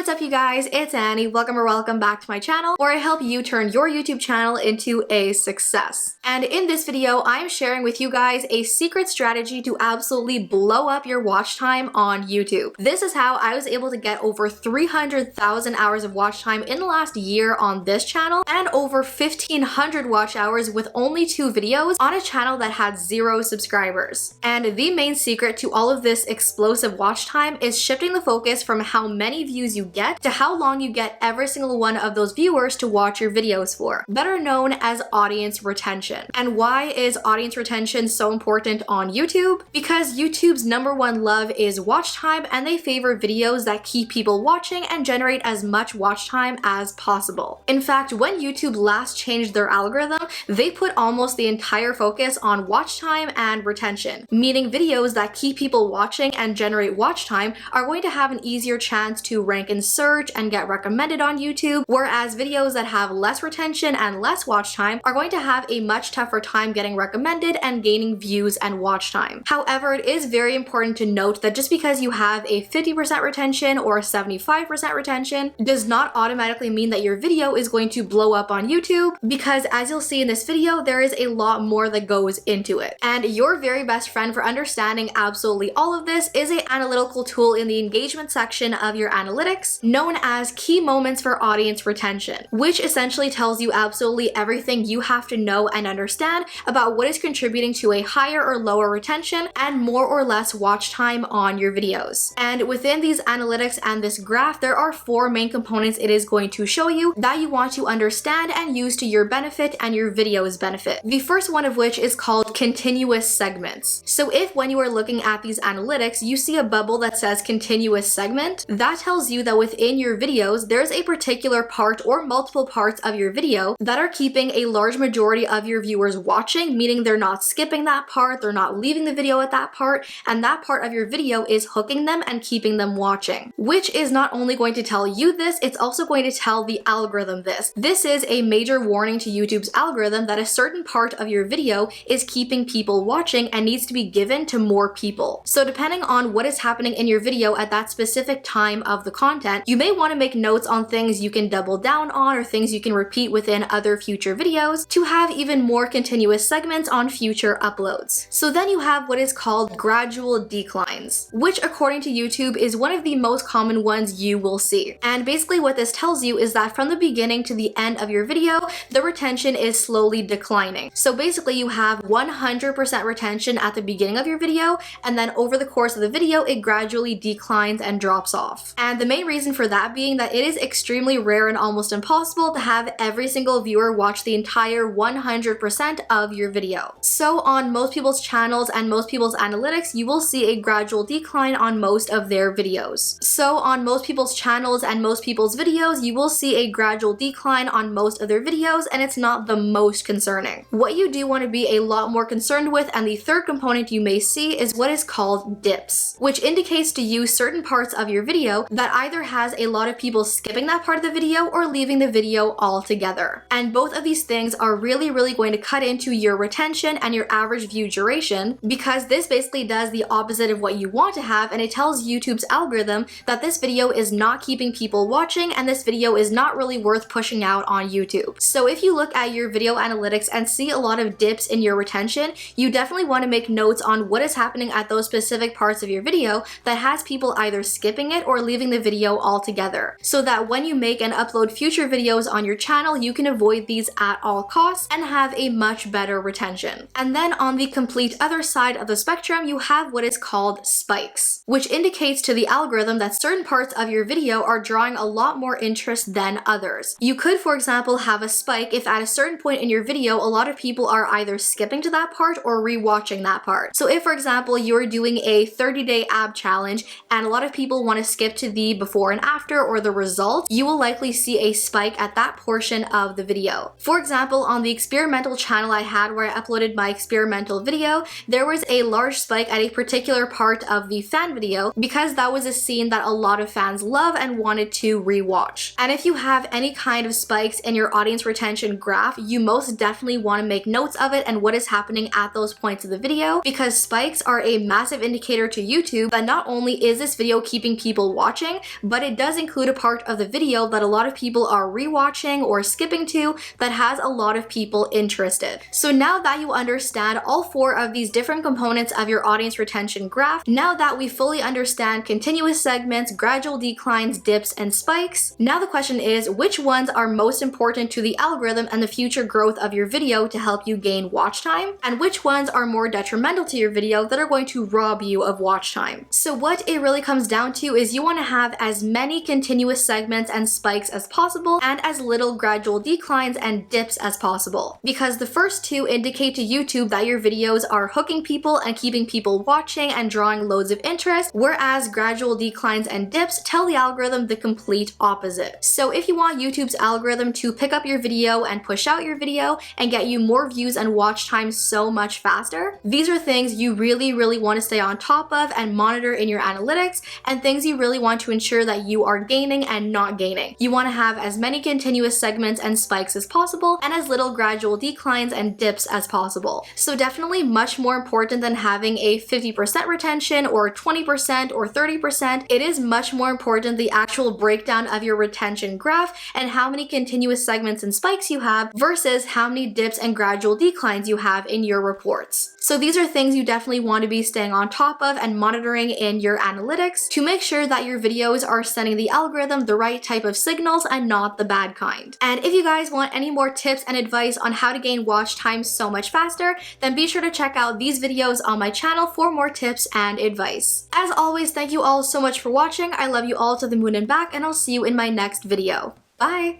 What's up, you guys? It's Annie. Welcome back to my channel, where I help you turn your YouTube channel into a success. And in this video, I'm sharing with you guys a secret strategy to absolutely blow up your watch time on YouTube. This is how I was able to get over 300,000 hours of watch time in the last year on this channel, and over 1,500 watch hours with only 2 videos on a channel that had 0 subscribers. And the main secret to all of this explosive watch time is shifting the focus from how many views you get to how long you get every single one of those viewers to watch your videos for, better known as audience retention. And why is audience retention so important on YouTube? Because YouTube's #1 love is watch time, and they favor videos that keep people watching and generate as much watch time as possible. In fact, when YouTube last changed their algorithm, they put almost the entire focus on watch time and retention, meaning videos that keep people watching and generate watch time are going to have an easier chance to rank in search and get recommended on YouTube, whereas videos that have less retention and less watch time are going to have a much tougher time getting recommended and gaining views and watch time. However, it is very important to note that just because you have a 50% retention or a 75% retention does not automatically mean that your video is going to blow up on YouTube, because as you'll see in this video, there is a lot more that goes into it. And your very best friend for understanding absolutely all of this is an analytical tool in the engagement section of your analytics known as Key Moments for Audience Retention, which essentially tells you absolutely everything you have to know and understand about what is contributing to a higher or lower retention and more or less watch time on your videos. And within these analytics and this graph, there are 4 main components it is going to show you that you want to understand and use to your benefit and your video's benefit. The first one of which is called continuous segments. So if when you are looking at these analytics, you see a bubble that says continuous segment, that tells you that within your videos, there's a particular part or multiple parts of your video that are keeping a large majority of your viewers watching, meaning they're not skipping that part, they're not leaving the video at that part, and that part of your video is hooking them and keeping them watching. Which is not only going to tell you this, it's also going to tell the algorithm this. This is a major warning to YouTube's algorithm that a certain part of your video is keeping people watching and needs to be given to more people. So depending on what is happening in your video at that specific time of the content, you may want to make notes on things you can double down on or things you can repeat within other future videos to have even more continuous segments on future uploads. So then you have what is called gradual declines, which according to YouTube is one of the most common ones you will see. And basically what this tells you is that from the beginning to the end of your video, the retention is slowly declining. So basically you have 100% retention at the beginning of your video, and then over the course of the video, it gradually declines and drops off. And the main reason for that being that it is extremely rare and almost impossible to have every single viewer watch the entire 100% of your video. So on most people's channels and most people's analytics, you will see a gradual decline on most of their videos. So on most people's channels and most people's videos, you will see a gradual decline on most of their videos, and it's not the most concerning. What you do want to be a lot more concerned with, and the third component you may see, is what is called dips, which indicates to you certain parts of your video that either has a lot of people skipping that part of the video or leaving the video altogether. And both of these things are really going to cut into your retention and your average view duration, because this basically does the opposite of what you want to have, and it tells YouTube's algorithm that this video is not keeping people watching and this video is not really worth pushing out on YouTube. So if you look at your video analytics and see a lot of dips in your retention, you definitely want to make notes on what is happening at those specific parts of your video that has people either skipping it or leaving the video altogether, so that when you make and upload future videos on your channel, you can avoid these at all costs and have a much better retention. And then on the complete other side of the spectrum, you have what is called spikes, which indicates to the algorithm that certain parts of your video are drawing a lot more interest than others. You could, for example, have a spike if at a certain point in your video, a lot of people are either skipping to that part or rewatching that part. So if, for example, you're doing a 30-day ab challenge and a lot of people want to skip to the before and after or the results, you will likely see a spike at that portion of the video. For example, on the experimental channel I had where I uploaded my experimental video, there was a large spike at a particular part of the fan video because that was a scene that a lot of fans love and wanted to rewatch. And if you have any kind of spikes in your audience retention graph, you most definitely want to make notes of it and what is happening at those points of the video, because spikes are a massive indicator to YouTube that not only is this video keeping people watching, but but it does include a part of the video that a lot of people are rewatching or skipping to that has a lot of people interested. So now that you understand all 4 of these different components of your audience retention graph, now that we fully understand continuous segments, gradual declines, dips, and spikes, now the question is, which ones are most important to the algorithm and the future growth of your video to help you gain watch time, and which ones are more detrimental to your video that are going to rob you of watch time? So what it really comes down to is you want to have as many continuous segments and spikes as possible and as little gradual declines and dips as possible, because the first 2 indicate to YouTube that your videos are hooking people and keeping people watching and drawing loads of interest, whereas gradual declines and dips tell the algorithm the complete opposite. So if you want YouTube's algorithm to pick up your video and push out your video and get you more views and watch time so much faster, these are things you really want to stay on top of and monitor in your analytics, and things you really want to ensure that you are gaining and not gaining. You want to have as many continuous segments and spikes as possible and as little gradual declines and dips as possible. So definitely much more important than having a 50% retention or 20% or 30%. It is much more important the actual breakdown of your retention graph and how many continuous segments and spikes you have versus how many dips and gradual declines you have in your reports. So these are things you definitely want to be staying on top of and monitoring in your analytics to make sure that your videos are sending the algorithm the right type of signals and not the bad kind. And if you guys want any more tips and advice on how to gain watch time so much faster, then be sure to check out these videos on my channel for more tips and advice. As always, thank you all so much for watching. I love you all to the moon and back, and I'll see you in my next video. Bye!